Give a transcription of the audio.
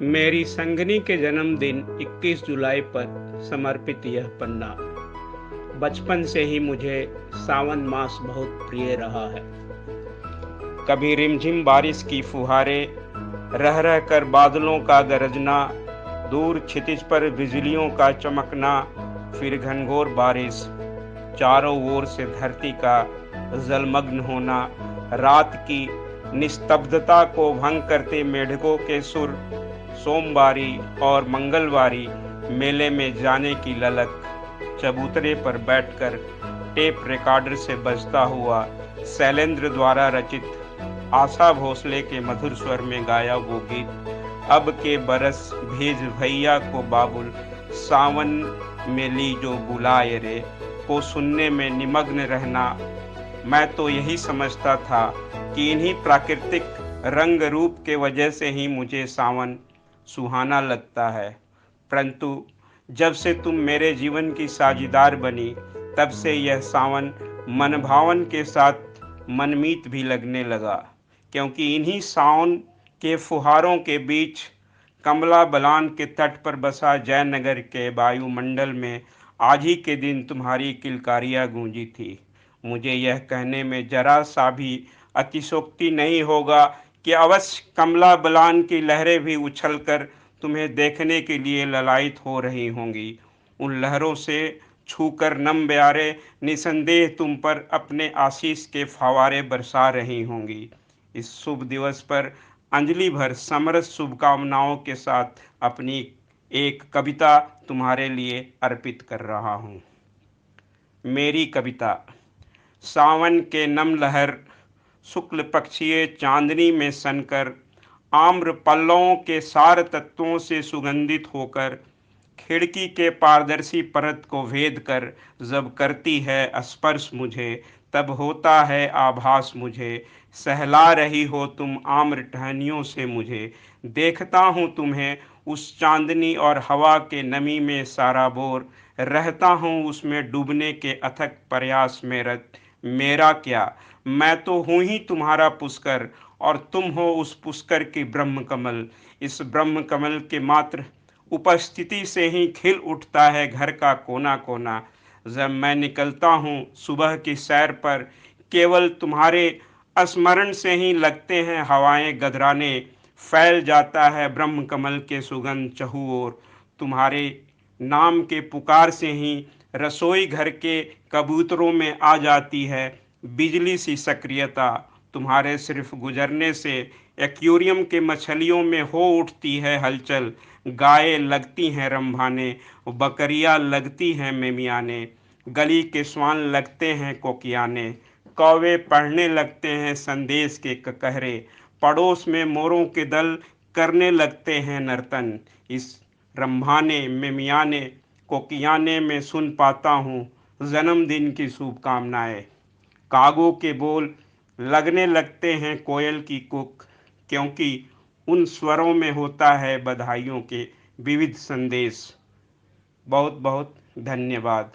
मेरी संगनी के जन्मदिन 21 जुलाई पर समर्पित यह पन्ना। बचपन से ही मुझे सावन मास बहुत प्रिय रहा है। कभी रिमझिम बारिश की फुहारें, रह रह कर बादलों का गरजना, दूर क्षितिज पर बिजलियों का चमकना, फिर घनघोर बारिश, चारों ओर से धरती का जलमग्न होना, रात की निस्तब्धता को भंग करते मेढकों के सुर, सोमवारी और मंगलवारी मेले में जाने की ललक, चबूतरे पर बैठकर टेप रिकॉर्डर से बजता हुआ शैलेंद्र द्वारा रचित आशा भोसले के मधुर स्वर में गाया वो गीत, अब के बरस भेज भैया को बाबुल, सावन में ली जो बुलाए रे, को सुनने में निमग्न रहना। मैं तो यही समझता था कि इन्हीं प्राकृतिक रंग रूप के वजह से ही मुझे सावन सुहाना लगता है, परंतु जब से तुम मेरे जीवन की साझीदार बनी, तब से यह सावन मनभावन के साथ मनमीत भी लगने लगा, क्योंकि इन्हीं सावन के फुहारों के बीच कमला बलान के तट पर बसा जयनगर के वायुमंडल में आज ही के दिन तुम्हारी किलकारियाँ गूंजी थी। मुझे यह कहने में जरा सा भी अतिशोक्ति नहीं होगा कि अवश्य कमला बलान की लहरें भी उछलकर तुम्हें देखने के लिए ललायित हो रही होंगी। उन लहरों से छूकर नम प्यारे निसंदेह तुम पर अपने आशीष के फव्वारे बरसा रही होंगी। इस शुभ दिवस पर अंजलि भर समरस शुभकामनाओं के साथ अपनी एक कविता तुम्हारे लिए अर्पित कर रहा हूँ। मेरी कविता। सावन के नम लहर शुक्ल पक्षीय चांदनी में सनकर, आम्र पल्लवों के सार तत्वों से सुगंधित होकर, खिड़की के पारदर्शी परत को भेद कर जब करती है स्पर्श मुझे, तब होता है आभास मुझे, सहला रही हो तुम आम्र टहनियों से मुझे। देखता हूँ तुम्हें उस चांदनी और हवा के नमी में सारा बोर, रहता हूँ उसमें डूबने के अथक प्रयास में रत। मेरा क्या, मैं तो हूँ ही तुम्हारा पुष्कर, और तुम हो उस पुष्कर की ब्रह्म कमल। इस ब्रह्म कमल के मात्र उपस्थिति से ही खिल उठता है घर का कोना कोना। जब मैं निकलता हूँ सुबह की सैर पर, केवल तुम्हारे स्मरण से ही लगते हैं हवाएं गदराने, फैल जाता है ब्रह्म कमल के सुगंध चहु ओर। तुम्हारे नाम के पुकार से ही रसोई घर के कबूतरों में आ जाती है बिजली सी सक्रियता। तुम्हारे सिर्फ गुजरने से एक्वेरियम के मछलियों में हो उठती है हलचल। गायें लगती हैं रंभाने, बकरियां लगती हैं मेमियाने, गली के श्वान लगते हैं कोकियाने, कौवे पढ़ने लगते हैं संदेश के ककहरे, पड़ोस में मोरों के दल करने लगते हैं नर्तन। इस रंभाने, मेमियाने, कोकियाने में सुन पाता हूँ जन्मदिन की शुभकामनाएं। कागों के बोल लगने लगते हैं कोयल की कुक, क्योंकि उन स्वरों में होता है बधाइयों के विविध संदेश। बहुत बहुत धन्यवाद।